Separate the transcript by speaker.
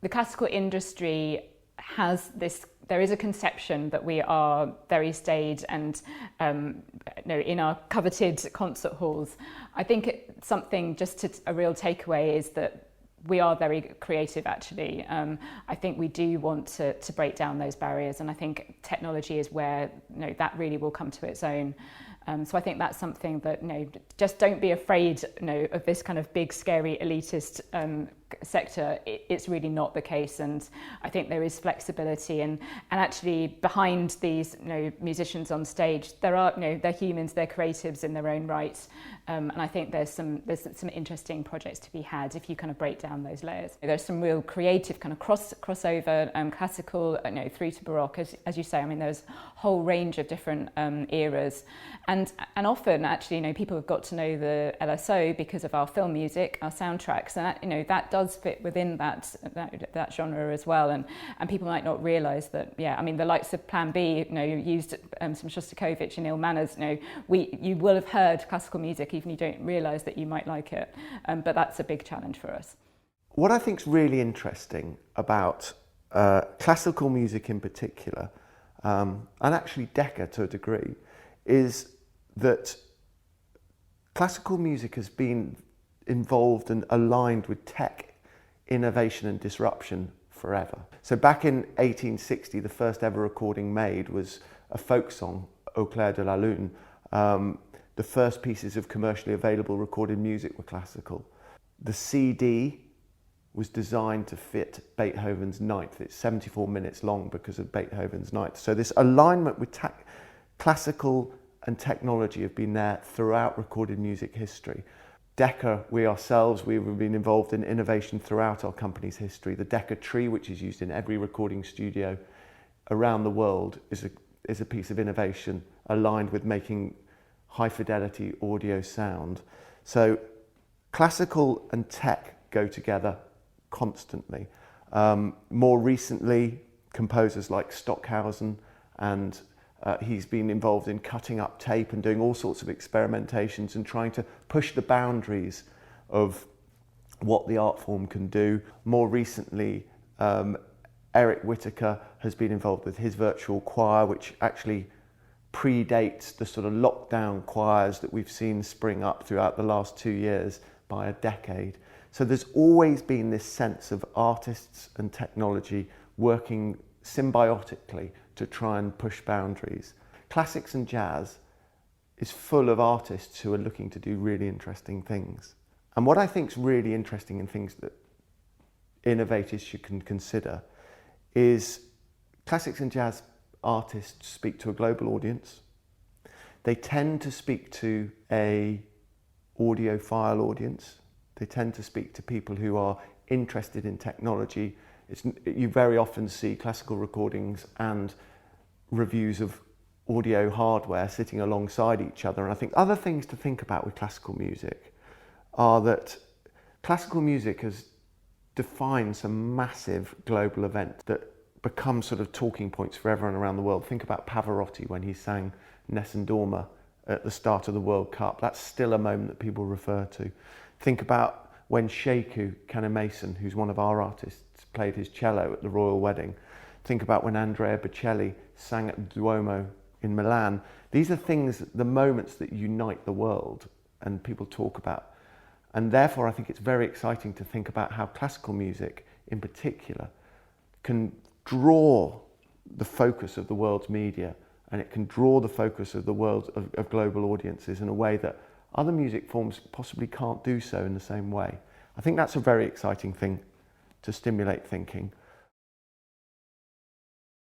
Speaker 1: The classical industry has this, there is a conception that we are very staid and in our coveted concert halls. I think something a real takeaway is that we are very creative actually. I think we do want to break down those barriers, and I think technology is where that really will come to its own. So I think that's something that, just don't be afraid, of this kind of big, scary, elitist sector. It's really not the case, and I think there is flexibility, and actually behind these, musicians on stage, there are, they're humans, they're creatives in their own right, and I think there's some interesting projects to be had if you kind of break down those layers. There's some real creative kind of crossover, classical, through to Baroque, as you say. I mean, there's a whole range of different eras. And often, actually, people have got to know the LSO because of our film music, our soundtracks, and that does fit within that genre as well. And people might not realise that. Yeah, I mean, the likes of Plan B, used some Shostakovich and Ill Manners. You will have heard classical music, even if you don't realise that you might like it. But that's a big challenge for us.
Speaker 2: What I think is really interesting about classical music in particular, and actually Decca to a degree, is that classical music has been involved and aligned with tech, innovation and disruption forever. So back in 1860, the first ever recording made was a folk song, Au clair de la lune. The first pieces of commercially available recorded music were classical. The CD was designed to fit Beethoven's Ninth. It's 74 minutes long because of Beethoven's Ninth. So this alignment with classical and technology have been there throughout recorded music history. Decca, we've been involved in innovation throughout our company's history. The Decca tree, which is used in every recording studio around the world, is a piece of innovation aligned with making high fidelity audio sound. So classical and tech go together constantly. More recently, composers like Stockhausen, and he's been involved in cutting up tape and doing all sorts of experimentations and trying to push the boundaries of what the art form can do. More recently, Eric Whittaker has been involved with his virtual choir, which actually predates the sort of lockdown choirs that we've seen spring up throughout the last 2 years by a decade. So there's always been this sense of artists and technology working symbiotically to try and push boundaries. Classics and jazz is full of artists who are looking to do really interesting things. And what I think is really interesting in things that innovators should consider is classics and jazz artists speak to a global audience. They tend to speak to a audiophile audience. They tend to speak to people who are interested in technology. You very often see classical recordings and reviews of audio hardware sitting alongside each other. And I think other things to think about with classical music are that classical music has defined some massive global events that become sort of talking points for everyone around the world. Think about Pavarotti when he sang Nessun Dorma at the start of the World Cup. That's still a moment that people refer to. Think about when Sheku Kanemason, who's one of our artists, played his cello at the royal wedding. Think about when Andrea Bocelli sang at the Duomo in Milan. These are things, the moments that unite the world and people talk about. And therefore, I think it's very exciting to think about how classical music, in particular, can draw the focus of the world's media, and it can draw the focus of the world of global audiences in a way that other music forms possibly can't do so in the same way. I think that's a very exciting thing to stimulate thinking.